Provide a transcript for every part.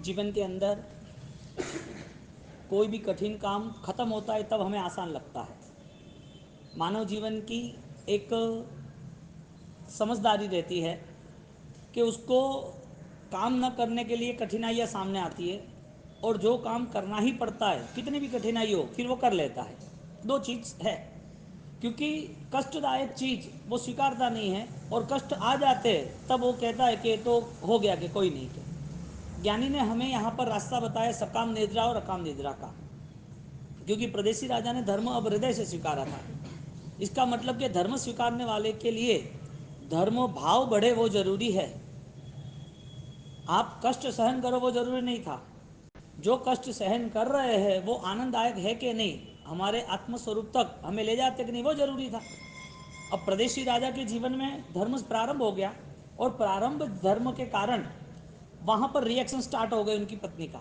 जीवन के अंदर कोई भी कठिन काम खत्म होता है तब हमें आसान लगता है। मानव जीवन की एक समझदारी रहती है कि उसको काम न करने के लिए कठिनाइयाँ सामने आती है, और जो काम करना ही पड़ता है कितनी भी कठिनाई हो फिर वो कर लेता है। दो चीज़ है, क्योंकि कष्टदायक चीज़ वो स्वीकारता नहीं है, और कष्ट आ जाते हैं तब वो कहता है कि तो हो गया कि कोई नहीं। के ज्ञानी ने हमें यहाँ पर रास्ता बताया सकाम निद्रा और अकाम निद्रा का, क्योंकि प्रदेशी राजा ने धर्म अब हृदय से स्वीकारा था। इसका मतलब कि धर्म स्वीकारने वाले के लिए धर्म भाव बढ़े वो जरूरी है। आप कष्ट सहन करो वो जरूरी नहीं था। जो कष्ट सहन कर रहे हैं वो आनंददायक है कि नहीं, हमारे आत्मस्वरूप तक हमें ले जाते कि नहीं, वो जरूरी था। अब प्रदेशी राजा के जीवन में धर्म प्रारंभ हो गया, और प्रारंभ धर्म के कारण वहां पर रिएक्शन स्टार्ट हो गए उनकी पत्नी का।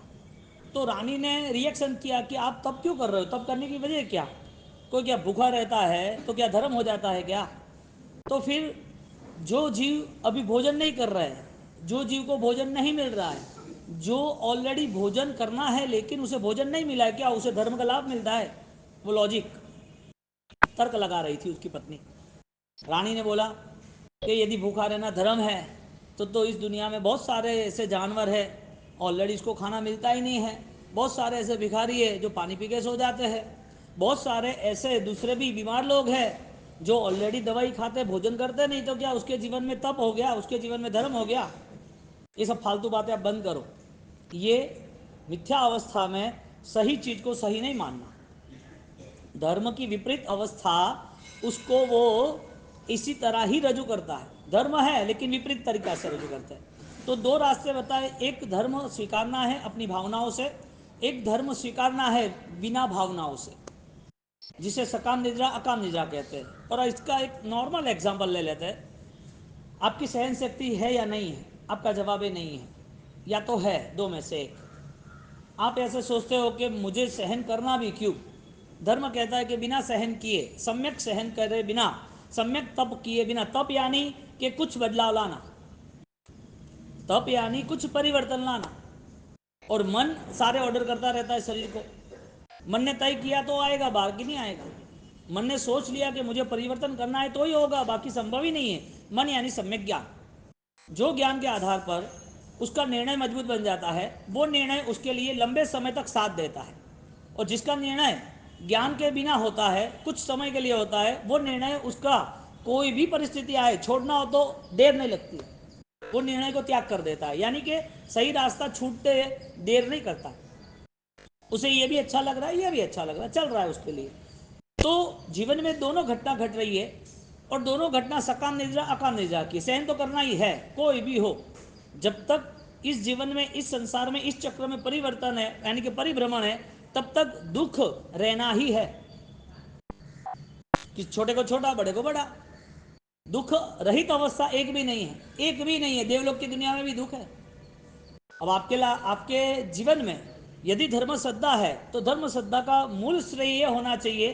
तो रानी ने रिएक्शन किया कि आप तब क्यों कर रहे हो, तब करने की वजह क्या, कोई क्या भूखा रहता है तो क्या धर्म हो जाता है क्या। तो फिर जो जीव अभी भोजन नहीं कर रहा है, जो जीव को भोजन नहीं मिल रहा है, जो ऑलरेडी भोजन करना है लेकिन उसे भोजन नहीं मिला है, क्या उसे धर्म का लाभ मिलता है। वो लॉजिक तर्क लगा रही थी उसकी पत्नी। रानी ने बोला कि यदि भूखा रहना धर्म है तो इस दुनिया में बहुत सारे ऐसे जानवर हैं, ऑलरेडी इसको खाना मिलता ही नहीं है। बहुत सारे ऐसे भिखारी है जो पानी पी के सो जाते हैं। बहुत सारे ऐसे दूसरे भी बीमार लोग हैं जो ऑलरेडी दवाई खाते भोजन करते नहीं, तो क्या उसके जीवन में तप हो गया, उसके जीवन में धर्म हो गया। ये सब फालतू बातें आप बंद करो। ये मिथ्या अवस्था में सही चीज़ को सही नहीं मानना। धर्म की विपरीत अवस्था उसको वो इसी तरह ही रजू करता है। धर्म है लेकिन विपरीत तरीका से रजू करता है। तो दो रास्ते बताए, एक धर्म स्वीकारना है अपनी भावनाओं से, एक धर्म स्वीकारना है बिना भावनाओं से, जिसे सकाम निद्रा अकाम निद्रा कहते हैं। और इसका एक नॉर्मल एग्जाम्पल ले लेते हैं। आपकी सहन शक्ति है या नहीं है, आपका जवाब है नहीं है, या तो है, दो में से एक। आप ऐसे सोचते हो कि मुझे सहन करना भी क्यों। धर्म कहता है कि बिना सहन किए, सम्यक सहन करे बिना, सम्यक तप किए बिना, तप यानी कि कुछ बदलाव लाना, तप यानी कुछ परिवर्तन लाना। और मन सारे ऑर्डर करता रहता है शरीर को। मन ने तय किया तो आएगा, बाकी नहीं आएगा। मन ने सोच लिया कि मुझे परिवर्तन करना है तो ही होगा, बाकी संभव ही नहीं है। मन यानी सम्यक ज्ञान, जो ज्ञान के आधार पर उसका निर्णय मजबूत बन जाता है, वो निर्णय उसके लिए लंबे समय तक साथ देता है। और जिसका निर्णय ज्ञान के बिना होता है, कुछ समय के लिए होता है, वो निर्णय उसका कोई भी परिस्थिति आए, छोड़ना हो तो देर नहीं लगती, वो निर्णय को त्याग कर देता है। यानी कि सही रास्ता छूटते देर नहीं करता, उसे ये भी अच्छा लग रहा है, ये भी अच्छा लग रहा है, चल रहा है उसके लिए। तो जीवन में दोनों घटना घट रही है, और दोनों घटना सकाम निद्रा अकाम निद्रा की। सहन तो करना ही है, कोई भी हो। जब तक इस जीवन में, इस संसार में, इस चक्र में परिवर्तन है यानी कि परिभ्रमण है, तब तक दुख रहना ही है। कि छोटे को छोटा, बड़े को बड़ा, दुख रहित अवस्था एक भी नहीं है, एक भी नहीं है। देवलोक की दुनिया में भी दुख है। अब आपके जीवन में यदि धर्म श्रद्धा है तो धर्म श्रद्धा का मूल श्रेय ये होना चाहिए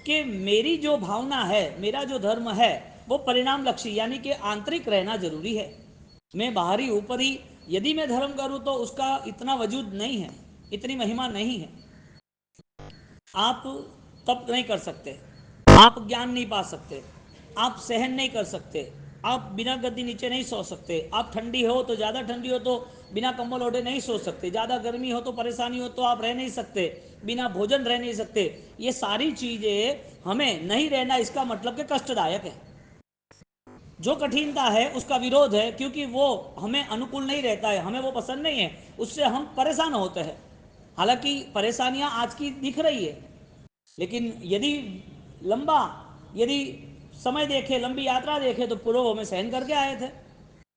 कि मेरी जो भावना है, मेरा जो धर्म है, वो परिणाम लक्ष्य यानी कि आंतरिक रहना जरूरी है। मैं बाहरी ऊपरी यदि मैं धर्म करूं तो उसका इतना वजूद नहीं है, इतनी महिमा नहीं है। आप तप नहीं कर सकते, आप ज्ञान नहीं पा सकते, आप सहन नहीं कर सकते, आप बिना गद्दी नीचे नहीं सो सकते, आप ठंडी हो तो ज़्यादा ठंडी हो तो बिना कंबल ओढ़े नहीं सो सकते, ज़्यादा गर्मी हो तो परेशानी हो तो आप रह नहीं सकते, बिना भोजन रह नहीं सकते। ये सारी चीज़ें हमें नहीं रहना, इसका मतलब कि कष्टदायक है। जो कठिनता है उसका विरोध है, क्योंकि वो हमें अनुकूल नहीं रहता है, हमें वो पसंद नहीं है, उससे हम परेशान होते हैं। हालांकि परेशानियां आज की दिख रही है, लेकिन लंबा यदि समय देखे, लंबी यात्रा देखे, तो पूर्व में सहन करके आए थे।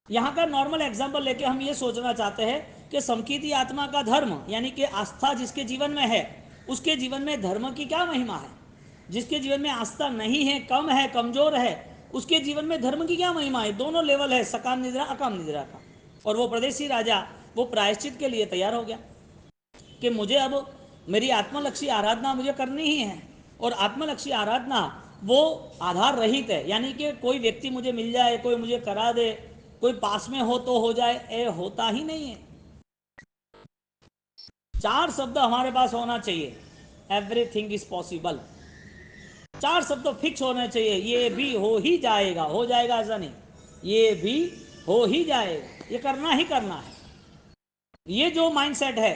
यहाँ का नॉर्मल एग्जाम्पल लेके हम ये सोचना चाहते हैं कि समकीती आत्मा का धर्म यानी कि आस्था जिसके जीवन में है, उसके जीवन में धर्म की क्या महिमा है। जिसके जीवन में आस्था नहीं है, कम है, कमजोर है, उसके जीवन में धर्म की क्या महिमा है। दोनों लेवल है, सकाम निद्रा अकाम निद्रा का। और वो प्रदेशी राजा वो प्रायश्चित के लिए तैयार हो गया कि मुझे अब मेरी आत्मलक्षी आराधना मुझे करनी ही है। और आत्मलक्षी आराधना वो आधार रहित है, यानी कि कोई व्यक्ति मुझे मिल जाए, कोई मुझे करा दे, कोई पास में हो तो हो जाए, ये होता ही नहीं है। 4 शब्द हमारे पास होना चाहिए, एवरीथिंग इज पॉसिबल। 4 शब्द फिक्स होने चाहिए, ये भी हो जाएगा ऐसा नहीं, ये भी हो ही जाएगा, ये करना ही करना है। ये जो माइंडसेट है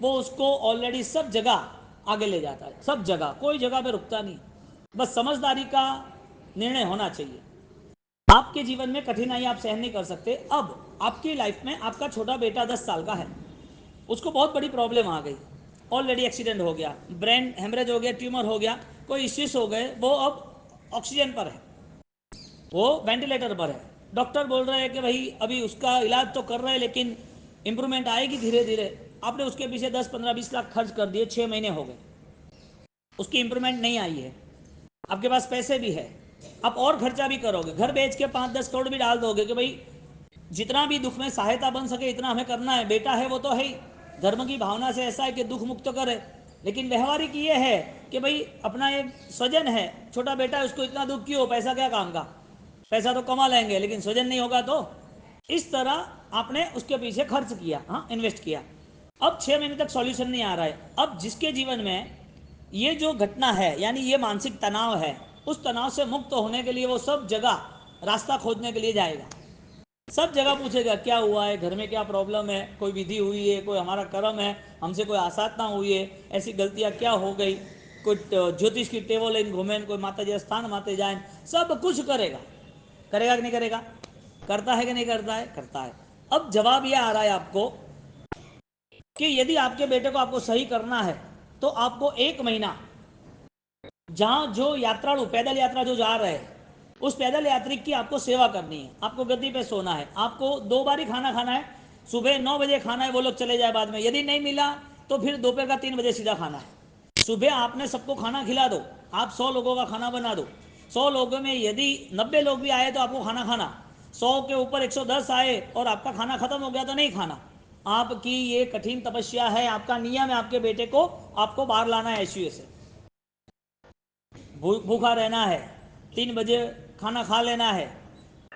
वो उसको ऑलरेडी सब जगह आगे ले जाता है, सब जगह, कोई जगह पे रुकता नहीं। बस समझदारी का निर्णय होना चाहिए। आपके जीवन में कठिनाई आप सहन नहीं कर सकते। अब आपकी लाइफ में आपका छोटा बेटा 10 साल का है, उसको बहुत बड़ी प्रॉब्लम आ गई, ऑलरेडी एक्सीडेंट हो गया, ब्रेन हेमरेज हो गया, ट्यूमर हो गया, कोई इश्यूज हो गए, वो अब ऑक्सीजन पर है, वो वेंटिलेटर पर है। डॉक्टर बोल रहे हैं कि भाई अभी उसका इलाज तो कर रहे हैं लेकिन इंप्रूवमेंट आएगी धीरे धीरे। आपने उसके पीछे 10 15 20 लाख खर्च कर दिए, 6 महीने हो गए, उसकी इंप्रूवमेंट नहीं आई है। आपके पास पैसे भी है, आप और खर्चा भी करोगे, घर बेच के 5 10 करोड़ भी डाल दोगे कि भाई जितना भी दुख में सहायता बन सके इतना हमें करना है, बेटा है वो तो है ही, धर्म की भावना से ऐसा है कि दुख मुक्त करे। लेकिन व्यवहारिक ये है कि भाई अपना एक स्वजन है, छोटा बेटा है, उसको इतना दुख क्यों, पैसा क्या काम का, पैसा तो कमा लेंगे लेकिन स्वजन नहीं होगा तो। इस तरह आपने उसके पीछे खर्च किया, हाँ इन्वेस्ट किया। अब 6 महीने तक सॉल्यूशन नहीं आ रहा है। अब जिसके जीवन में ये जो घटना है यानी ये मानसिक तनाव है, उस तनाव से मुक्त होने के लिए वो सब जगह रास्ता खोजने के लिए जाएगा, सब जगह पूछेगा क्या हुआ है, घर में क्या प्रॉब्लम है, कोई विधि हुई है, कोई हमारा कर्म है, हमसे कोई आसाधना हुई है, ऐसी गलतियां क्या हो गई, कोई ज्योतिष की टेबल इन घूमे, कोई माता जी स्थान माते जाए, सब कुछ करेगा। करेगा कि नहीं करेगा, करता है कि नहीं करता है, करता है। अब जवाब यह आ रहा है आपको कि यदि आपके बेटे को आपको सही करना है तो आपको 1 महीना जहां जो यात्रालु पैदल यात्रा जो जा रहे हैं उस पैदल यात्री की आपको सेवा करनी है, आपको गद्दी पे सोना है, आपको 2 बार ही खाना खाना है, सुबह 9 बजे खाना है, वो लोग चले जाए बाद में, यदि नहीं मिला तो फिर दोपहर का 3 बजे सीधा खाना है। सुबह आपने सबको खाना खिला दो, आप 100 लोगों का खाना बना दो, 100 लोगों में यदि 90 लोग भी आए तो आपको खाना खाना, 100 के ऊपर 110 आए और आपका खाना खत्म हो गया तो नहीं खाना। आपकी ये कठिन तपस्या है, आपका नियम है, आपके बेटे को आपको बाहर लाना है आईसीयू से, भूखा रहना है, 3 बजे खाना खा लेना है,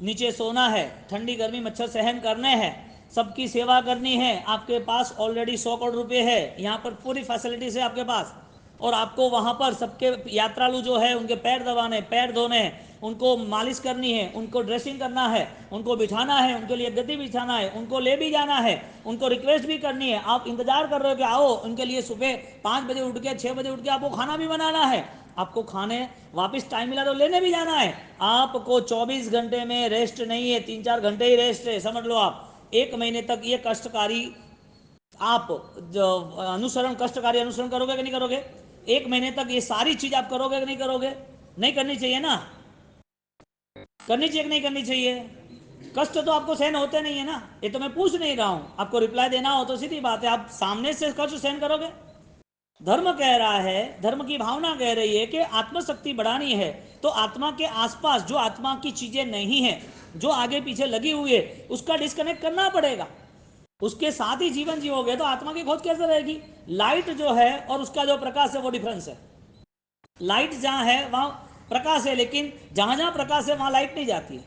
नीचे सोना है, ठंडी गर्मी मच्छर सहन करने हैं, सबकी सेवा करनी है। आपके पास ऑलरेडी 100 करोड़ रुपए है, यहाँ पर पूरी फैसिलिटीज है आपके पास, और आपको वहाँ पर सबके यात्रालु जो है उनके पैर दबाने, पैर धोने हैं, उनको मालिश करनी है, उनको ड्रेसिंग करना है, उनको बिठाना है, उनके लिए गद्दी बिछाना है, उनको ले भी जाना है, उनको रिक्वेस्ट भी करनी है। आप इंतजार कर रहे हो कि आओ, उनके लिए सुबह 5 बजे उठ के 6 बजे उठ के आपको खाना भी बनाना है, आपको खाने वापस टाइम मिला तो लेने भी जाना है। आपको 24 घंटे में रेस्ट नहीं है, 3 4 घंटे ही रेस्ट है, समझ लो आप। 1 महीने तक ये कष्टकारी आप जो अनुसरण, कष्टकारी अनुसरण करोगे कि नहीं करोगे, 1 महीने तक ये सारी चीज आप करोगे कि नहीं करोगे, नहीं करनी चाहिए ना, करनी चाहिए कि नहीं करनी चाहिए। कष्ट तो आपको सहन होते नहीं है ना, ये तो मैं पूछ नहीं रहा हूं, आपको रिप्लाई देना हो तो सीधी बात है, आप सामने से कष्ट सहन करोगे। धर्म कह रहा है, धर्म की भावना कह रही है कि आत्मशक्ति बढ़ानी है तो आत्मा के आसपास जो आत्मा की चीजें नहीं है, जो आगे पीछे लगी हुई है, उसका डिस्कनेक्ट करना पड़ेगा। उसके साथ ही जीवन जियोगे तो आत्मा की खोज कैसे रहेगी। लाइट जो है और उसका जो प्रकाश है वो डिफरेंस है। लाइट जहां है वहां प्रकाश है, लेकिन जहां जहां प्रकाश है वहां लाइट नहीं जाती है,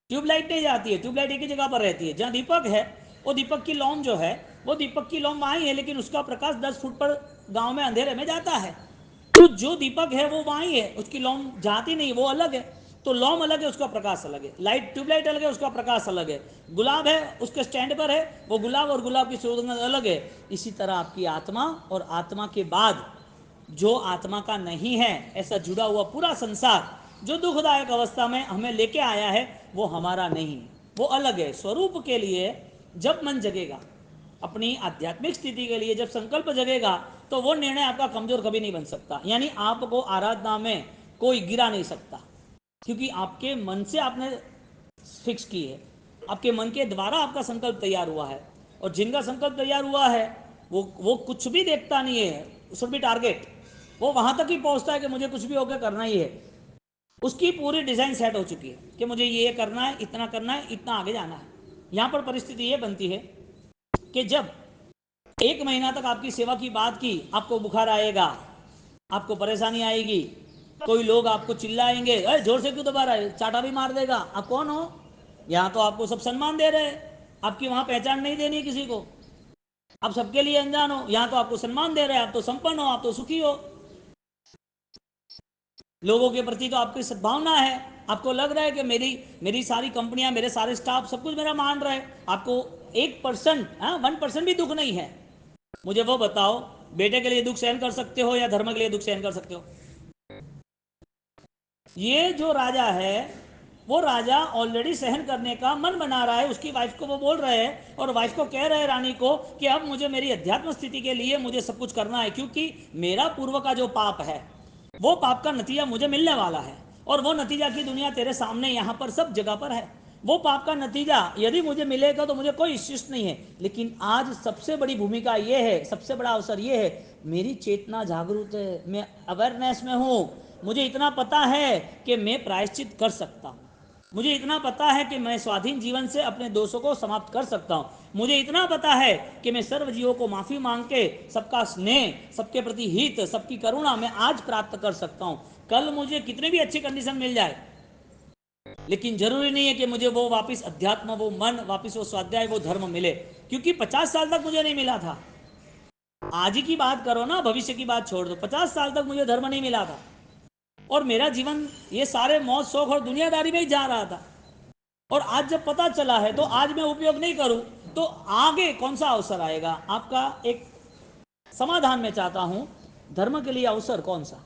ट्यूबलाइट नहीं जाती है, ट्यूबलाइट एक ही जगह पर रहती है। जहां दीपक है वो दीपक की लौम जो है वो दीपक की लौम वहां ही है, लेकिन उसका प्रकाश 10 फुट पर गांव में अंधेरे में जाता है। तो जो दीपक है वो वहां ही है, उसकी लौम जाती नहीं, वो अलग है। तो लौम अलग है, उसका प्रकाश अलग है, लाइट ट्यूबलाइट अलग है, उसका प्रकाश अलग है। गुलाब है, उसके स्टैंड पर है, वो गुलाब और गुलाब की सुगंध अलग है। इसी तरह आपकी आत्मा और आत्मा के बाद जो आत्मा का नहीं है, ऐसा जुड़ा हुआ पूरा संसार जो दुखदायक अवस्था में हमें लेके आया है वो हमारा नहीं, वो अलग है। स्वरूप के लिए जब मन जगेगा, अपनी आध्यात्मिक स्थिति के लिए जब संकल्प जगेगा, तो वो निर्णय आपका कमजोर कभी नहीं बन सकता। यानी आपको आराधना में कोई गिरा नहीं सकता, क्योंकि आपके मन से आपने फिक्स की है, आपके मन के द्वारा आपका संकल्प तैयार हुआ है। और जिनका संकल्प तैयार हुआ है वो कुछ भी देखता नहीं है, शुड बी टारगेट, वो वहां तक ही पहुंचता है कि मुझे कुछ भी होकर करना ही है। उसकी पूरी डिजाइन सेट हो चुकी है कि मुझे ये करना है, इतना करना है, इतना आगे जाना है। यहां पर परिस्थिति ये बनती है कि जब 1 महीना तक आपकी सेवा की बात की, आपको बुखार आएगा, आपको परेशानी आएगी, कोई लोग आपको चिल्लाएंगे, अरे जोर से क्यों दबा रहा है, चाटा भी मार देगा, आप कौन हो। यहाँ तो आपको सब सम्मान दे रहे हैं, आपकी वहां पहचान नहीं देनी किसी को। आप सबके लिए अनजान हो, यहां तो आपको सम्मान दे रहे हैं, आप तो संपन्न हो, आप तो सुखी हो, लोगों के प्रति तो आपकी सद्भावना है, आपको लग रहा है कि मेरी मेरी सारी कंपनियां, मेरे सारे स्टाफ, सब कुछ मेरा मान रहे हैं, आपको 1%, 1% भी दुख नहीं है। मुझे वो बताओ, बेटे के लिए दुख सहन कर सकते हो या धर्म के लिए दुख सहन कर सकते हो? ये जो राजा है, वो राजा ऑलरेडी सहन करने का मन बना रहा है, उसकी वाइफ को वो बोल रहे हैं और वाइफ को कह रहे हैं, रानी को, कि अब मुझे मेरी अध्यात्म स्थिति के लिए मुझे सब कुछ करना है, क्योंकि मेरा पूर्व का जो पाप है, वो पाप का नतीजा मुझे मिलने वाला है, और वो नतीजा की दुनिया तेरे सामने यहाँ पर सब जगह पर है। वो पाप का नतीजा यदि मुझे मिलेगा तो मुझे कोई शिष्ट नहीं है, लेकिन आज सबसे बड़ी भूमिका ये है, सबसे बड़ा अवसर ये है, मेरी चेतना जागरूक है, मैं अवेयरनेस में हूँ, मुझे इतना पता है कि मैं प्रायश्चित कर सकता हूँ, मुझे इतना पता है कि मैं स्वाधीन जीवन से अपने दोषों को समाप्त कर सकता हूँ, मुझे इतना पता है कि मैं सर्व जीवों को माफ़ी मांग के सबका स्नेह, सबके प्रति हित, सबकी करुणा मैं आज प्राप्त कर सकता हूँ। कल मुझे कितनी भी अच्छी कंडीशन मिल जाए, लेकिन जरूरी नहीं है कि मुझे वो वापस अध्यात्म, वो मन, वापस वो स्वाध्याय, वो धर्म मिले, क्योंकि 50 साल तक मुझे नहीं मिला था। आज ही की बात करो ना, भविष्य की बात छोड़ दो, 50 साल तक मुझे धर्म नहीं मिला था, और मेरा जीवन ये सारे मौज शौक और दुनियादारी में ही जा रहा था, और आज जब पता चला है तो आज मैं उपयोग नहीं करूं तो आगे कौन सा अवसर आएगा? आपका एक समाधान मैं चाहता हूं, धर्म के लिए अवसर कौन सा,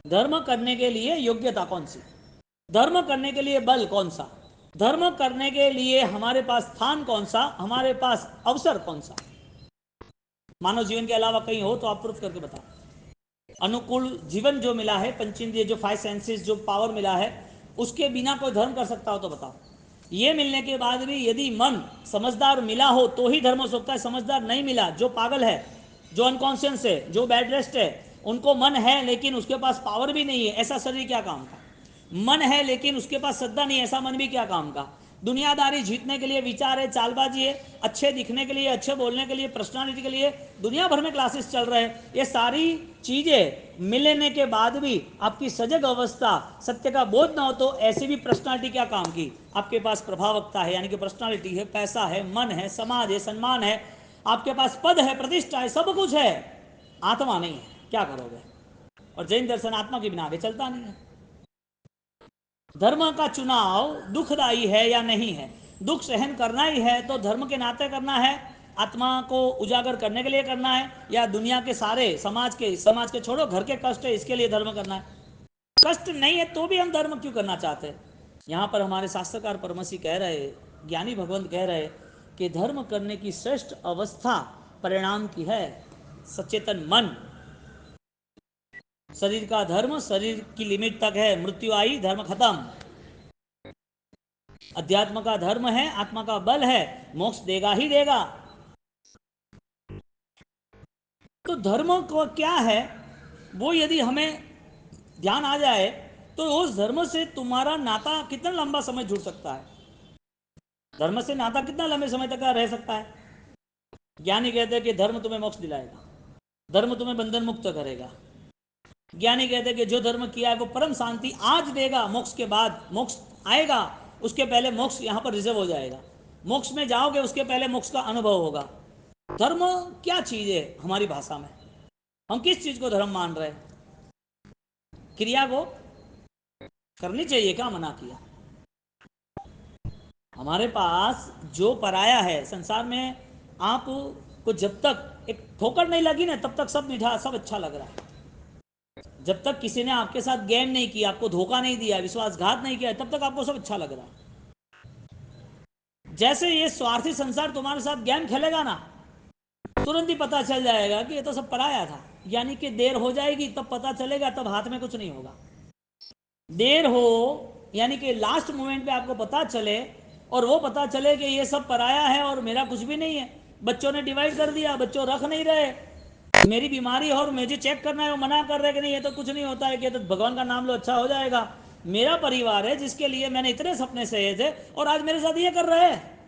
धर्म करने के लिए योग्यता कौन सी, धर्म करने के लिए बल कौन सा, धर्म करने के लिए हमारे पास स्थान कौन सा, हमारे पास अवसर कौन सा? मानव जीवन के अलावा कहीं हो तो आप प्रूफ करके बताओ। अनुकूल जीवन जो मिला है, पंचेंद्रिय जो 5 सेंसेस जो पावर मिला है, उसके बिना कोई धर्म कर सकता हो तो बताओ। ये मिलने के बाद भी यदि मन समझदार मिला हो तो ही धर्म हो सकता है, समझदार नहीं मिला, जो पागल है, जो अनकॉन्शियस है, जो बेड रेस्ट है, उनको मन है लेकिन उसके पास पावर भी नहीं है, ऐसा शरीर क्या काम का? मन है लेकिन उसके पास श्रद्धा नहीं है, ऐसा मन भी क्या काम का? दुनियादारी जीतने के लिए विचार है, चालबाजी है, अच्छे दिखने के लिए, अच्छे बोलने के लिए, पर्सनालिटी के लिए दुनिया भर में क्लासेस चल रहे हैं, ये सारी चीजें मिलने के बाद भी आपकी सजग अवस्था, सत्य का बोध ना हो तो ऐसी भी पर्सनालिटी क्या काम की? आपके पास प्रभावकता है, यानी कि पर्सनालिटी है, पैसा है, मन है, समाज है, सम्मान है, आपके पास पद है, प्रतिष्ठा है, सब कुछ है, आत्मा नहीं है, क्या करोगे? और जैन दर्शन आत्मा के बिना आगे चलता नहीं है। धर्म का चुनाव दुखदायी है या नहीं है? दुख सहन करना ही है तो धर्म के नाते करना है, आत्मा को उजागर करने के लिए करना है, या दुनिया के सारे समाज के छोड़ो, घर के कष्ट है इसके लिए धर्म करना है? कष्ट नहीं है तो भी हम धर्म क्यों करना चाहते हैं? यहाँ पर हमारे शास्त्रकार परमसी कह रहे, ज्ञानी भगवंत कह रहे कि धर्म करने की श्रेष्ठ अवस्था परिणाम की है सचेतन मन। शरीर का धर्म शरीर की लिमिट तक है, मृत्यु आई धर्म खत्म। अध्यात्म का धर्म है, आत्मा का बल है, मोक्ष देगा ही देगा। तो धर्म को क्या है वो यदि हमें ध्यान आ जाए तो उस धर्म से तुम्हारा नाता कितना लंबा समय जुड़ सकता है, धर्म से नाता कितना लंबे समय तक का रह सकता है? ज्ञानी कहते हैं कि धर्म तुम्हें मोक्ष दिलाएगा, धर्म तुम्हें बंधन मुक्त करेगा। ज्ञानी कहते हैं कि जो धर्म किया है वो परम शांति आज देगा, मोक्ष के बाद मोक्ष आएगा, उसके पहले मोक्ष यहाँ पर रिजर्व हो जाएगा, मोक्ष में जाओगे उसके पहले मोक्ष का अनुभव होगा। धर्म क्या चीज है हमारी भाषा में? हम किस चीज को धर्म मान रहे हैं? क्रिया को करनी चाहिए, क्या मना किया? हमारे पास जो पराया है संसार में, आप को जब तक एक ठोकर नहीं लगी ना तब तक सब मीठा, सब अच्छा लग रहा है। जब तक किसी ने आपके साथ गेम नहीं किया, आपको धोखा नहीं दिया, विश्वासघात नहीं किया, तब तक आपको सब अच्छा लग रहा है। जैसे ये स्वार्थी संसार तुम्हारे साथ गेम खेलेगा ना, तुरंत ही पता चल जाएगा कि ये तो सब पराया था, यानी कि देर हो जाएगी तब पता चलेगा, तब हाथ में कुछ नहीं होगा। देर हो यानी कि लास्ट मोमेंट पे आपको पता चले, और वो पता चले कि ये सब पराया है और मेरा कुछ भी नहीं है। बच्चों ने डिवाइड कर दिया, बच्चों रख नहीं रहे, मेरी बीमारी है और मुझे चेक करना है, वो मना कर रहे कि नहीं ये तो कुछ नहीं होता है, कि तो भगवान का नाम लो अच्छा हो जाएगा। मेरा परिवार है जिसके लिए मैंने इतने सपने सहे थे और आज मेरे साथ ये कर रहे हैं।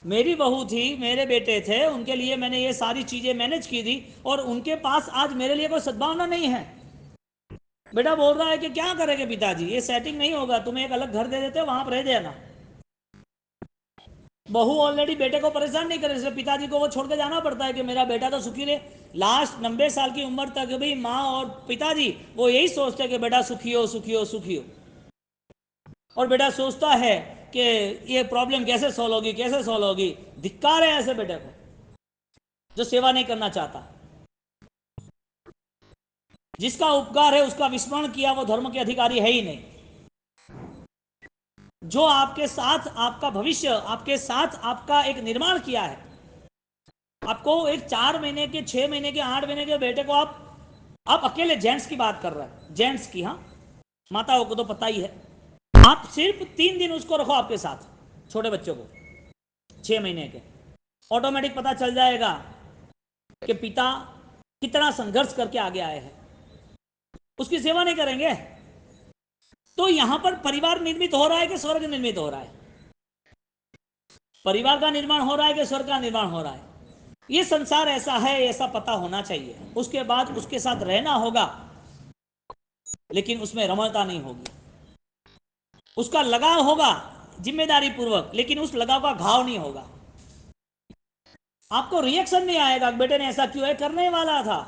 मेरी बहू थी, मेरे बेटे थे, उनके लिए मैंने ये सारी चीजें मैनेज की थी, और उनके पास आज मेरे लिए कोई सद्भावना नहीं है। बेटा बोल रहा है कि क्या करेंगे पिताजी, ये सेटिंग नहीं होगा, तुम्हें एक अलग घर दे देते, वहां पर रह जाना। बहू ऑलरेडी बेटे को परेशान नहीं करे, इसलिए पिताजी को वो छोड़ के जाना पड़ता है कि मेरा बेटा तो सुखी रहे। लास्ट 90 साल की उम्र तक भी माँ और पिताजी वो यही सोचते हैं कि बेटा सुखी हो सुखी हो सुखी हो। और बेटा सोचता है कि ये प्रॉब्लम कैसे सॉल्व होगी कैसे सॉल्व होगी। धिक्कार है ऐसे बेटे को जो सेवा नहीं करना चाहता। जिसका उपकार है उसका विस्मरण किया वो धर्म के अधिकारी है ही नहीं। जो आपके साथ आपका भविष्य, आपके साथ आपका एक निर्माण किया है, आपको एक 4 महीने के 6 महीने के 8 महीने के बेटे को आप अकेले जेंट्स की बात कर रहे हैं, जेंट्स की, हाँ माताओं को तो पता ही है। आप सिर्फ 3 दिन उसको रखो आपके साथ, छोटे बच्चों को 6 महीने के, ऑटोमेटिक पता चल जाएगा कि पिता कितना संघर्ष करके आगे आए हैं। उसकी सेवा नहीं करेंगे तो यहां पर परिवार निर्मित हो रहा है कि स्वर्ग निर्मित हो रहा है? परिवार का निर्माण हो रहा है कि स्वर्ग का निर्माण हो रहा है? ये संसार ऐसा है, ऐसा पता होना चाहिए। उसके बाद उसके साथ रहना होगा, लेकिन उसमें रमणता नहीं होगी। उसका लगाव होगा जिम्मेदारी पूर्वक, लेकिन उस लगाव का घाव नहीं होगा। आपको रिएक्शन नहीं आएगा बेटे ने ऐसा क्यों है, करने वाला था।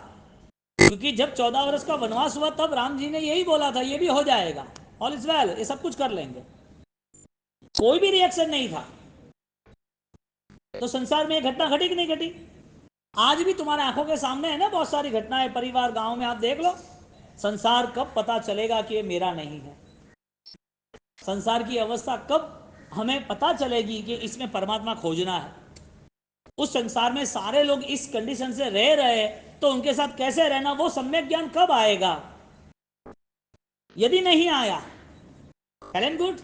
क्योंकि जब 14 वर्ष का वनवास हुआ तब राम जी ने यही बोला था, ये भी हो जाएगा, ऑल इज वेल, ये सब कुछ कर लेंगे। कोई भी रिएक्शन नहीं था। तो संसार में ये घटना घटी कि नहीं घटी? आज भी तुम्हारे आंखों के सामने है ना बहुत सारी घटनाएं, परिवार गांव में, आप देख लो। संसार कब पता चलेगा कि ये मेरा नहीं है? संसार की अवस्था कब हमें पता चलेगी कि इसमें परमात्मा खोजना है? उस संसार में सारे लोग इस कंडीशन से रह रहे, तो उनके साथ कैसे रहना, वो सम्यक ज्ञान कब आएगा? यदि नहीं आया, well and good,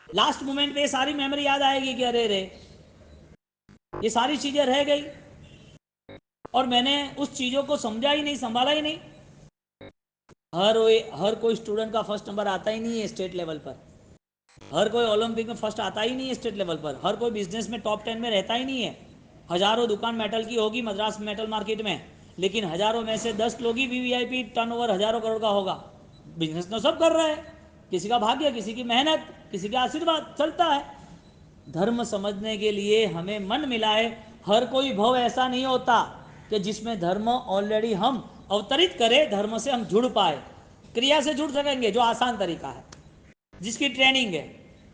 last moment पे सारी मेमोरी याद आएगी कि अरे रे ये सारी चीजें रह गई और मैंने उस चीजों को समझा ही नहीं, संभाला ही नहीं। हर कोई स्टूडेंट का फर्स्ट नंबर आता ही नहीं है स्टेट लेवल पर। हर कोई ओलंपिक में फर्स्ट आता ही नहीं है स्टेट लेवल पर। हर कोई बिजनेस में टॉप 10 में रहता ही नहीं है। हजारों दुकान मेटल की होगी मद्रास मेटल मार्केट में, लेकिन हजारों में से 10 लोग ही वीवीआईपी टर्नओवर हजारों करोड़ का होगा। बिजनेस तो सब कर रहे हैं, किसी का भाग्य, किसी की मेहनत, किसी का आशीर्वाद चलता है। धर्म समझने के लिए हमें मन मिलाए। हर कोई भव ऐसा नहीं होता कि जिसमें धर्म ऑलरेडी हम अवतरित करें, धर्म से हम जुड़ पाए। क्रिया से जुड़ सकेंगे जो आसान तरीका है, जिसकी ट्रेनिंग है।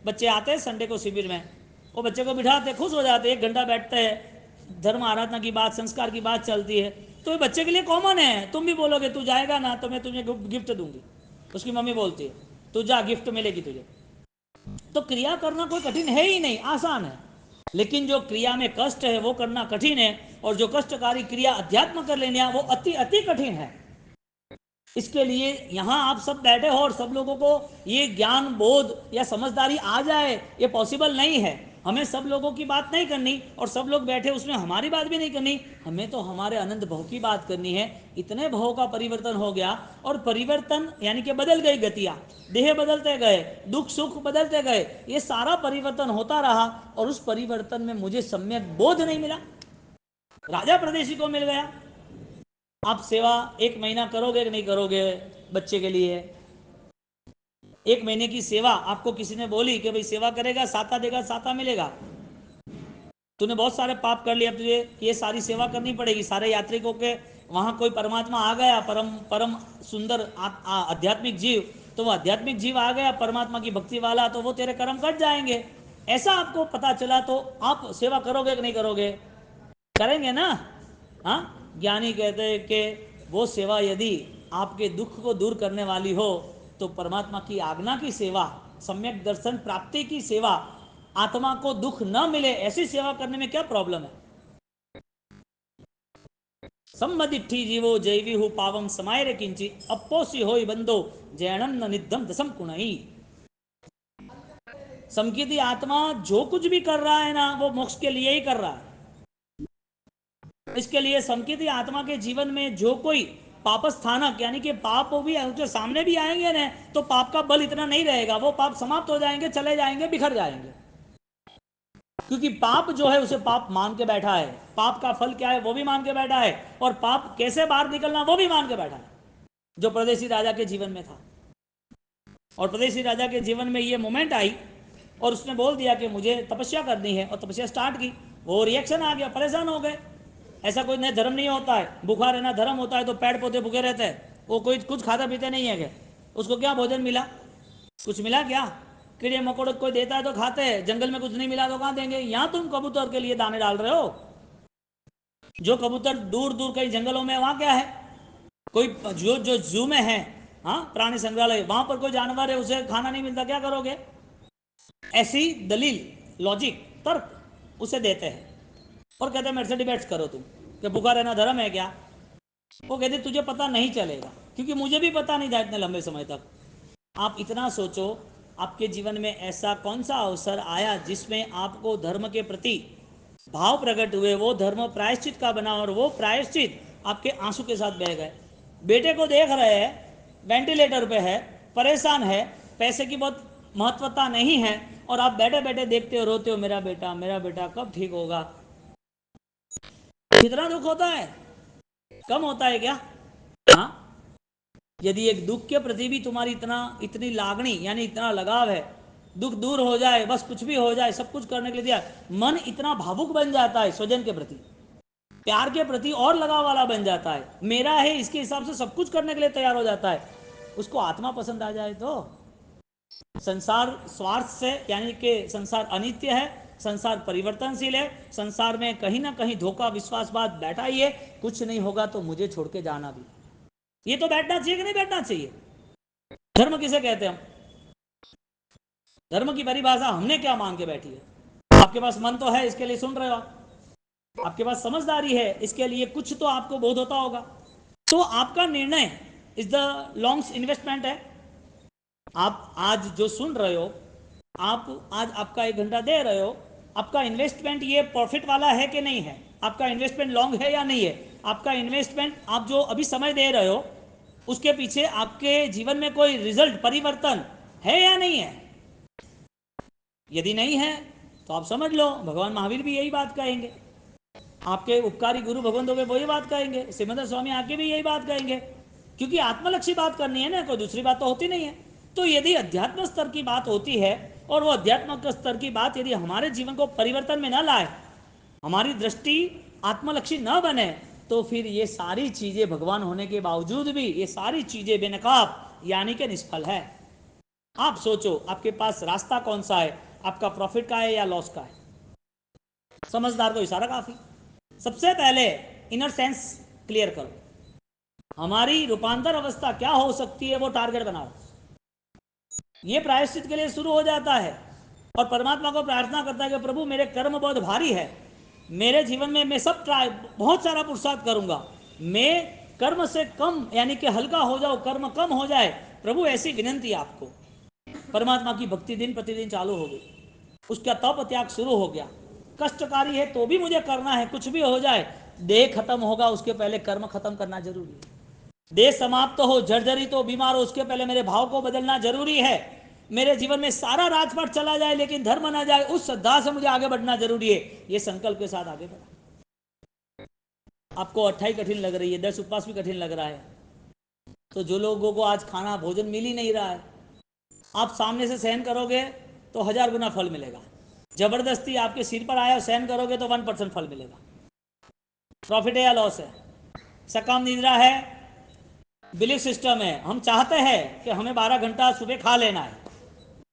बच्चे आते हैं संडे को शिविर में, वो बच्चे को बिठाते, खुश हो जाते, 1 घंटा बैठते हैं, धर्म आराधना की बात, संस्कार की बात चलती है। तो ये बच्चे के लिए कॉमन है। तुम भी बोलोगे तू जाएगा ना तो मैं तुझे गिफ्ट दूंगी, उसकी मम्मी बोलती है तू जा गिफ्ट मिलेगी तुझे। तो क्रिया करना कोई कठिन है ही नहीं, आसान है। लेकिन जो क्रिया में कष्ट है वो करना कठिन है, और जो कष्टकारी क्रिया अध्यात्म कर लेना वो अति अति कठिन है। इसके लिए यहां आप सब बैठे हो और सब लोगों को ये ज्ञान बोध या समझदारी आ जाए, ये पॉसिबल नहीं है। हमें सब लोगों की बात नहीं करनी, और सब लोग बैठे उसमें हमारी बात भी नहीं करनी। हमें तो हमारे अनंत भव की बात करनी है। इतने भव का परिवर्तन हो गया, और परिवर्तन यानी कि बदल गई गतियां, देह बदलते गए, दुख सुख बदलते गए, ये सारा परिवर्तन होता रहा, और उस परिवर्तन में मुझे सम्यक बोध नहीं मिला। राजा प्रदेशी को मिल गया। आप सेवा 1 महीना करोगे कि नहीं करोगे बच्चे के लिए? 1 महीने की सेवा आपको किसी ने बोली कि भाई सेवा करेगा साता देगा साता मिलेगा, तूने बहुत सारे पाप कर लिए, अब तुझे ये सारी सेवा करनी पड़ेगी। सारे यात्रिकों के वहां कोई परमात्मा आ गया, परम परम सुंदर आध्यात्मिक जीव, तो वो आध्यात्मिक जीव आ गया परमात्मा की भक्ति वाला, तो वो तेरे कर्म कट जाएंगे। ऐसा आपको पता चला तो आप सेवा करोगे कि नहीं करोगे? करेंगे ना? हाँ, ज्ञानी कहते हैं कि वो सेवा यदि आपके दुख को दूर करने वाली हो, तो परमात्मा की आज्ञा की सेवा, सम्यक दर्शन प्राप्ति की सेवा, आत्मा को दुख न मिले ऐसी सेवा करने में क्या प्रॉब्लम है? सम्मदिठी जीवो जैवी हु पावम समाय रे किंची अपोसी हो बंदो जैनम न निधम दसम कुणई। समकिति आत्मा जो कुछ भी कर रहा है ना, वो मोक्ष के लिए ही कर रहा है। इसके लिए संकित आत्मा के जीवन में जो कोई पाप स्थानक यानी कि पाप भी जो सामने भी आएंगे ना, तो पाप का बल इतना नहीं रहेगा, वो पाप समाप्त हो जाएंगे, चले जाएंगे, बिखर जाएंगे। क्योंकि पाप जो है उसे पाप मान के बैठा है, पाप का फल क्या है वो भी मान के बैठा है, और पाप कैसे बाहर निकलना वो भी मान के बैठा है, जो परदेसी राजा के जीवन में था। और परदेसी राजा के जीवन में ये मोमेंट आई, और उसने बोल दिया कि मुझे तपस्या करनी है और तपस्या स्टार्ट की, वो रिएक्शन आ गया, परेशान हो गए। ऐसा कोई नहीं धर्म नहीं होता है, भूखा रहना धर्म होता है तो पेड़ पौधे भूखे रहते हैं, वो कोई कुछ खाता पीते नहीं है क्या? उसको क्या भोजन मिला? कुछ मिला क्या? कीड़े मकोड़े कोई देता है तो खाते हैं, जंगल में कुछ नहीं मिला तो कहाँ देंगे? यहाँ तुम कबूतर के लिए दाने डाल रहे हो, जो कबूतर दूर दूर कई जंगलों में, वहाँ क्या है? कोई जो जो जू में है, हाँ प्राणी संग्रहालय, वहां पर कोई जानवर है उसे खाना नहीं मिलता, क्या करोगे? ऐसी दलील, लॉजिक, तर्क उसे देते हैं और कहते हैं मेरे से डिबेट्स करो तुम कि भूखा रहना धर्म है क्या? वो कहते तुझे पता नहीं चलेगा, क्योंकि मुझे भी पता नहीं था इतने लंबे समय तक। आप इतना सोचो, आपके जीवन में ऐसा कौन सा अवसर आया जिसमें आपको धर्म के प्रति भाव प्रकट हुए, वो धर्म प्रायश्चित का बना और वो प्रायश्चित आपके आंसू के साथ बह गए? बेटे को देख रहे हैं, वेंटिलेटर पे है, परेशान है, पैसे की बहुत महत्वता नहीं है, और आप बैठे बैठे देखते हो, रोते हो, मेरा बेटा कब ठीक होगा। कितना दुख होता है, कम होता है क्या? हाँ, यदि एक दुख के प्रति भी तुम्हारी इतनी लागणी यानी इतना लगाव है, दुख दूर हो जाए, बस कुछ भी हो जाए, सब कुछ करने के लिए दिया, मन इतना भावुक बन जाता है स्वजन के प्रति, प्यार के प्रति और लगाव वाला बन जाता है, मेरा है इसके हिसाब से सब कुछ करने के लिए तैयार हो जाता है। उसको आत्मा पसंद आ जाए तो संसार स्वार्थ से, यानी कि संसार अनित्य है, संसार परिवर्तनशील है, संसार में कहीं ना कहीं धोखा विश्वासवाद बैठा ही है, कुछ नहीं होगा तो मुझे छोड़ के जाना भी, ये तो बैठना चाहिए कि नहीं बैठना चाहिए? धर्म किसे कहते हैं हम? धर्म की परिभाषा हमने क्या मान के बैठी है? आपके पास मन तो है, इसके लिए सुन रहे हो आप, आपके पास समझदारी है, इसके लिए कुछ तो आपको बोध होता होगा, तो आपका निर्णय इज द लॉन्ग इन्वेस्टमेंट है। आप आज जो सुन रहे हो, आप आज आपका 1 घंटा दे रहे हो, आपका इन्वेस्टमेंट ये प्रॉफिट वाला है कि नहीं है? आपका इन्वेस्टमेंट लॉन्ग है या नहीं है? आपका इन्वेस्टमेंट आप जो अभी समय दे रहे हो, उसके पीछे आपके जीवन में कोई रिजल्ट परिवर्तन है या नहीं है? यदि नहीं है तो आप समझ लो, भगवान महावीर भी यही बात कहेंगे, आपके उपकारी गुरु भगवंतों के वही बात कहेंगे, सिमंदर स्वामी आके भी यही बात कहेंगे, क्योंकि आत्मलक्षी बात करनी है ना, कोई दूसरी बात तो होती नहीं है। तो यदि अध्यात्म स्तर की बात होती है और वो अध्यात्म स्तर की बात यदि हमारे जीवन को परिवर्तन में न लाए, हमारी दृष्टि आत्मलक्षी न बने, तो फिर ये सारी चीजें भगवान होने के बावजूद भी ये सारी चीजें बेनकाब यानी कि निष्फल है। आप सोचो आपके पास रास्ता कौन सा है, आपका प्रॉफिट का है या लॉस का है? समझदार को इशारा काफी। सबसे पहले इनर सेंस क्लियर करो, हमारी रूपांतर अवस्था क्या हो सकती है वो टारगेट बनाओ। ये प्रायश्चित के लिए शुरू हो जाता है और परमात्मा को प्रार्थना करता है कि प्रभु मेरे कर्म बहुत भारी है, मेरे जीवन में मैं सब ट्राई बहुत सारा पुरुषार्थ करूंगा, मैं कर्म से कम यानी कि हल्का हो जाओ, कर्म कम हो जाए, प्रभु ऐसी विनंती आपको। परमात्मा की भक्ति दिन प्रतिदिन चालू हो गई, उसका तप त्याग शुरू हो गया, कष्टकारी है तो भी मुझे करना है, कुछ भी हो जाए, देह खत्म होगा उसके पहले कर्म खत्म करना जरूरी है, देह समाप्त हो, जर्जरित हो, बीमार हो, उसके पहले मेरे भाव को बदलना जरूरी है, मेरे जीवन में सारा राजपाट चला जाए लेकिन धर्म ना जाए, उस श्रद्धा से मुझे आगे बढ़ना जरूरी है, ये संकल्प के साथ आगे बढ़ा। आपको 28 कठिन लग रही है, 10 उपवास भी कठिन लग रहा है, तो जो लोगों को आज खाना भोजन मिल ही नहीं रहा है, आप सामने से सहन करोगे तो 1000 गुना फल मिलेगा, जबरदस्ती आपके सिर पर आया सहन करोगे तो 1% फल मिलेगा। प्रॉफिट है या लॉस है? सकाम निद्रा है, बिलीफ सिस्टम है, हम चाहते हैं कि हमें 12 घंटा सुबह खा लेना है,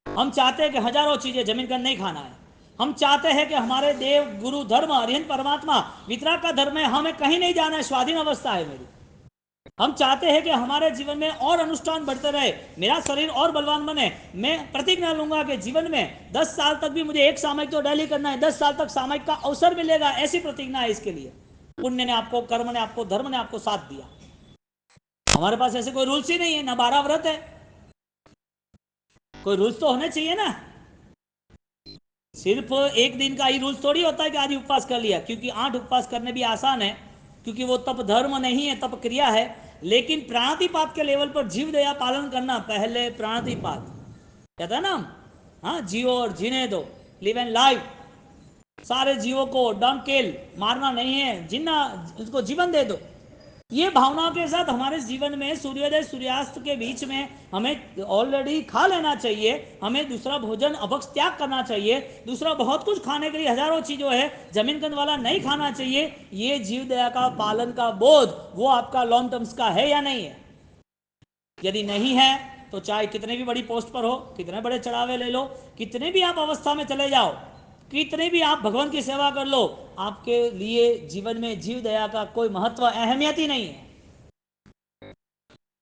हम चाहते हैं कि हजारों चीजें जमीन का नहीं खाना है, हम चाहते हैं कि हमारे देव गुरु धर्म अरिहंत परमात्मा वितराग का धर्म है, हमें कहीं नहीं जाना है, स्वाधीन अवस्था है मेरी, हम चाहते हैं कि हमारे जीवन में और अनुष्ठान बढ़ते रहे, मेरा शरीर और बलवान बने, मैं प्रतिज्ञा लूंगा कि जीवन में 10 साल तक भी मुझे एक सामयिक तो डेली करना है, 10 साल तक सामयिक का अवसर मिलेगा, ऐसी प्रतिज्ञा है इसके लिए। पुण्य ने आपको, कर्म ने आपको, धर्म ने आपको साथ दिया। हमारे पास ऐसे कोई रूल्स ही नहीं है, ना 12 व्रत है, कोई रूल्स तो होने चाहिए ना। सिर्फ एक दिन का ही रूल्स थोड़ी होता है कि आज उपवास कर लिया, क्योंकि 8 उपवास करने भी आसान है, क्योंकि वो तप धर्म नहीं है, तप क्रिया है, लेकिन प्राणातिपात के लेवल पर जीव दया पालन करना, पहले प्राणातिपात कहता है ना, हाँ जियो और जीने दो, लिव एंड लाइफ, सारे जीवों को डंक केल मारना नहीं है, जिन्ना उसको जीवन दे दो, ये भावनाओं के साथ हमारे जीवन में सूर्योदय सूर्यास्त के बीच में हमें ऑलरेडी खा लेना चाहिए, हमें दूसरा भोजन अभक्ष त्याग करना चाहिए, दूसरा बहुत कुछ खाने के लिए हजारों चीज़ों है, जमीन कंद वाला नहीं खाना चाहिए। ये जीव दया का पालन का बोध वो आपका लॉन्ग टर्म्स का है या नहीं है? यदि नहीं है तो चाहे कितने भी बड़ी पोस्ट पर हो, कितने बड़े चढ़ावे ले लो, कितने भी आप अवस्था में चले जाओ, कितने भी आप भगवान की सेवा कर लो, आपके लिए जीवन में जीव दया का कोई महत्व अहमियत ही नहीं है,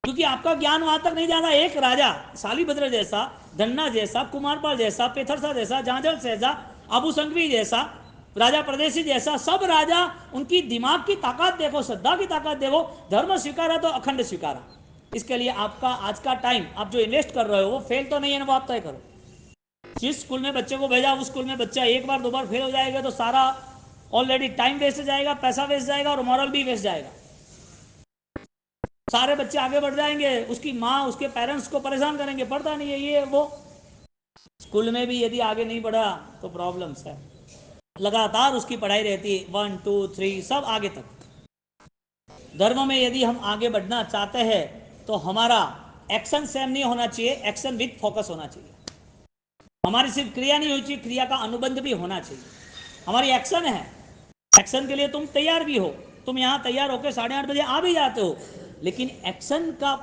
क्योंकि आपका ज्ञान वहां तक नहीं जाना। एक राजा शालीभद्र जैसा, धन्ना जैसा, कुमारपाल जैसा, पेथरसा जैसा, झांझर जैसा, अबू संघवी जैसा, राजा प्रदेशी जैसा, सब राजा, उनकी दिमाग की ताकत देखो, श्रद्धा की ताकत देखो, धर्म स्वीकारा तो अखंड स्वीकारा। इसके लिए आपका आज का टाइम आप जो इन्वेस्ट कर रहे हो वो फेल तो नहीं है ना, वो आप तय करो। जिस स्कूल में बच्चे को भेजा उस स्कूल में बच्चा एक बार दो बार फेल हो जाएगा तो सारा ऑलरेडी टाइम वेस्ट जाएगा, पैसा वेस्ट जाएगा और मॉरल भी वेस्ट जाएगा। सारे बच्चे आगे बढ़ जाएंगे, उसकी माँ उसके पेरेंट्स को परेशान करेंगे, पढ़ता नहीं है ये वो। स्कूल में भी यदि आगे नहीं बढ़ा तो प्रॉब्लम्स है। लगातार उसकी पढ़ाई रहती है, 1 2 3 सब आगे तक। धर्म में यदि हम आगे बढ़ना चाहते हैं तो हमारा एक्शन सेम नहीं होना चाहिए, एक्शन विथ फोकस होना चाहिए। हमारी सिर्फ क्रिया नहीं होनी चाहिए, क्रिया का अनुबंध भी होना चाहिए। हमारी एक्शन है, एक्शन के लिए तुम तैयार भी हो, तुम यहाँ तैयार होकर 8:30 बजे आ भी जाते हो, लेकिन एक्शन का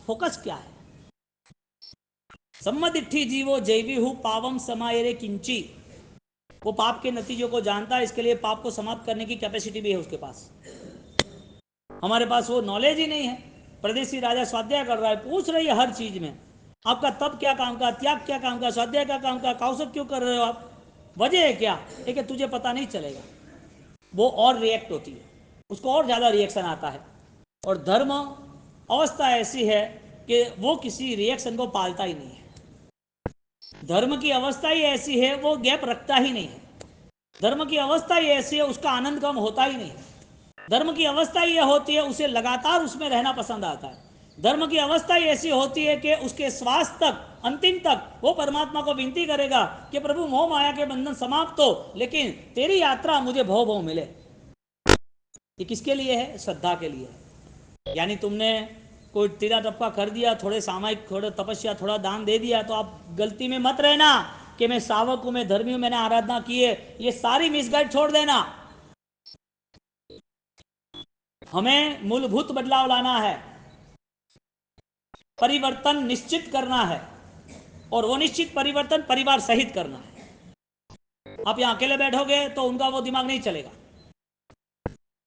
फोकस क्या है? सम्मदिट्ठी जीवो जैवी हूँ पावम समाये किंची। वो पाप के नतीजों को जानता है, इसके लिए पाप को समाप्त करने की कैपेसिटी भी है उसके पास। हमारे पास वो नॉलेज ही नहीं है। प्रदेशी राजा स्वाध्याय कर रहा है, पूछ रही है हर चीज में, आपका तप क्या काम का, त्याग क्या काम का, स्वाध्याय क्या काम का, कौशल क्यों कर रहे हो आप, वजह है क्या? है कि तुझे पता नहीं चलेगा। वो और रिएक्ट होती है, उसको और ज़्यादा रिएक्शन आता है। और धर्म अवस्था ऐसी है कि वो किसी रिएक्शन को पालता ही नहीं है। धर्म की अवस्था ही ऐसी है, वो गैप रखता ही नहीं है। धर्म की अवस्था ही ऐसी है, उसका आनंद कम होता ही नहीं है। धर्म की अवस्था यह होती है, उसे लगातार उसमें रहना पसंद आता है। धर्म की अवस्था ही ऐसी होती है कि उसके श्वास तक, अंतिम तक वो परमात्मा को विनती करेगा कि प्रभु मोह माया के बंधन समाप्त हो, लेकिन तेरी यात्रा मुझे भव भव मिले। ये किसके लिए है? श्रद्धा के लिए। यानी तुमने कोई तीरा टपका कर दिया, थोड़े सामायिक, थोड़ा तपस्या, थोड़ा दान दे दिया, तो आप गलती में मत रहना कि मैं सावक हूं, मैं धर्मी हूं, मैंने आराधना की है। ये सारी मिसगाइड छोड़ देना। हमें मूलभूत बदलाव लाना है, परिवर्तन निश्चित करना है, और वो निश्चित परिवर्तन परिवार सहित करना है। आप यहां अकेले बैठोगे तो उनका वो दिमाग नहीं चलेगा।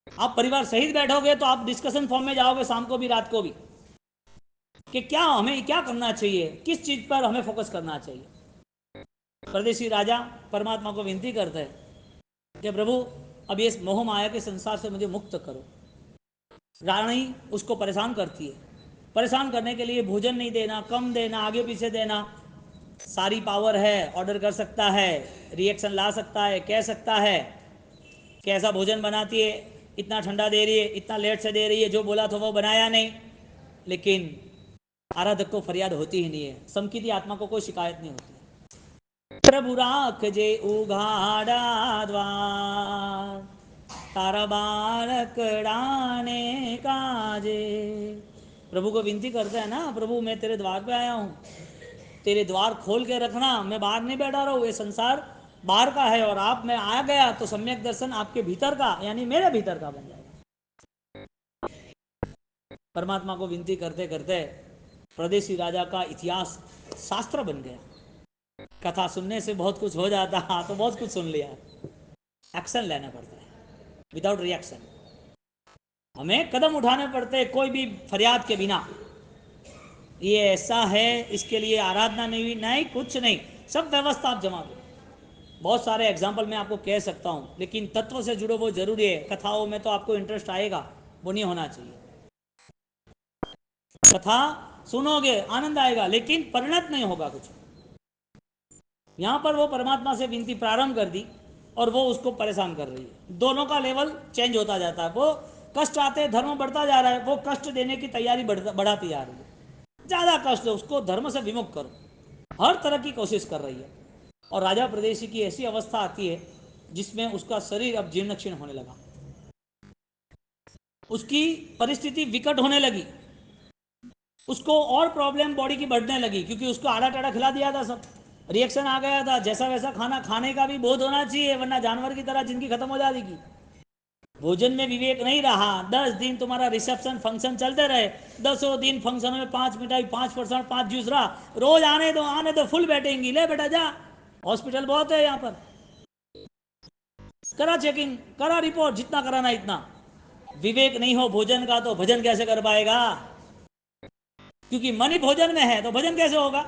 आप परिवार सहित बैठोगे तो आप डिस्कशन फॉर्म में जाओगे, शाम को भी रात को भी, कि क्या हमें क्या करना चाहिए, किस चीज पर हमें फोकस करना चाहिए। परदेशी राजा परमात्मा को विनती करते हैं कि प्रभु अब ये मोह माया के संसार से मुझे मुक्त करो। रानी उसको परेशान करती है, परेशान करने के लिए भोजन नहीं देना, कम देना, आगे पीछे देना, सारी पावर है, ऑर्डर कर सकता है, रिएक्शन ला सकता है, कह सकता है कैसा भोजन बनाती है, इतना ठंडा दे रही है, इतना लेट से दे रही है, जो बोला था वो बनाया नहीं। लेकिन आराधक को फरियाद होती ही नहीं है, समकिती आत्मा को कोई शिकायत नहीं होती। प्रभु राख जे उघाड़ा द्वार, तारा बालक डाने काजे। प्रभु को विनती करते हैं ना, प्रभु मैं तेरे द्वार पे आया हूँ, तेरे द्वार खोल के रखना, मैं बाहर नहीं बैठा रहूँ, ये संसार बाहर का है और आप मैं आ गया तो सम्यक दर्शन आपके भीतर का यानी मेरे भीतर का बन जाएगा। परमात्मा को विनती करते करते प्रदेशी राजा का इतिहास शास्त्र बन गया। कथा सुनने से बहुत कुछ हो जाता, हाँ तो बहुत कुछ सुन लिया। एक्शन लेना पड़ता है, विदाउट रिएक्शन हमें कदम उठाने पड़ते हैं, कोई भी फरियाद के बिना। ये ऐसा है, इसके लिए आराधना नहीं हुई, नहीं कुछ नहीं, सब व्यवस्था आप जमा दो। बहुत सारे एग्जाम्पल मैं आपको कह सकता हूँ, लेकिन तत्व से जुड़ो वो जरूरी है। कथाओं में तो आपको इंटरेस्ट आएगा, वो नहीं होना चाहिए। कथा सुनोगे आनंद आएगा, लेकिन परिणत नहीं होगा कुछ। यहां पर वो परमात्मा से विनती प्रारंभ कर दी और वो उसको परेशान कर रही है। दोनों का लेवल चेंज होता जाता है, वो कष्ट आते, धर्म बढ़ता जा रहा है, वो कष्ट देने की तैयारी बढ़ाती जा रही है। ज्यादा कष्ट है, उसको धर्म से विमुख करो, हर तरह की कोशिश कर रही है। और राजा प्रदेशी की ऐसी अवस्था आती है जिसमें उसका शरीर अब जीर्ण क्षीण होने लगा। उसकी परिस्थिति विकट होने लगी, उसको और प्रॉब्लम बॉडी की बढ़ने लगी, क्योंकि उसको आड़ा टेढ़ा खिला दिया था, सब रिएक्शन आ गया था। जैसा वैसा खाना खाने का भी बोध होना चाहिए, वरना जानवर की तरह जिंदगी खत्म हो जाएगी। भोजन में विवेक नहीं रहा। 10 दिन तुम्हारा रिसेप्शन फंक्शन चलते रहे, 10 दिन फंक्शन में 5 मिठाई, 5%, 5 जूस रहा, रोज आने दो फुल बैठेंगी, ले बेटा जा, हॉस्पिटल बहुत है यहाँ पर, करा चेकिंग, करा रिपोर्ट, जितना कराना इतना। विवेक नहीं हो भोजन का तो भजन कैसे कर पाएगा? क्योंकि मन ही भोजन में है, तो भजन कैसे होगा?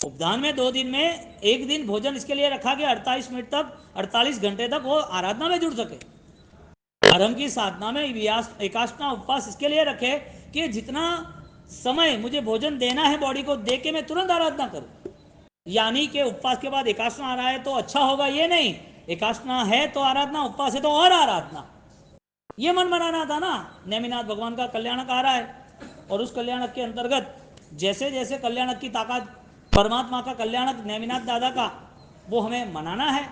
उपदान में 2 दिन में 1 दिन भोजन इसके लिए रखा गया 48 मिनट तक, 48 घंटे तक वो आराधना में जुड़ सके। धर्म की साधना में एकाष्टना उपवास इसके लिए रखे कि जितना समय मुझे भोजन देना है बॉडी को, दे के मैं तुरंत आराधना करूं। यानी कि उपवास के बाद एकाष्टना आ रहा है तो अच्छा होगा, ये नहीं, एकाष्टना है तो आराधना, उपवास है तो और आराधना, ये मन बनाना था ना। नेमिनाथ भगवान का कल्याणक आ रहा है, और उस कल्याणक के अंतर्गत जैसे जैसे कल्याणक की ताकत, परमात्मा का कल्याणक नेमिनाथ दादा का, वो हमें मनाना है।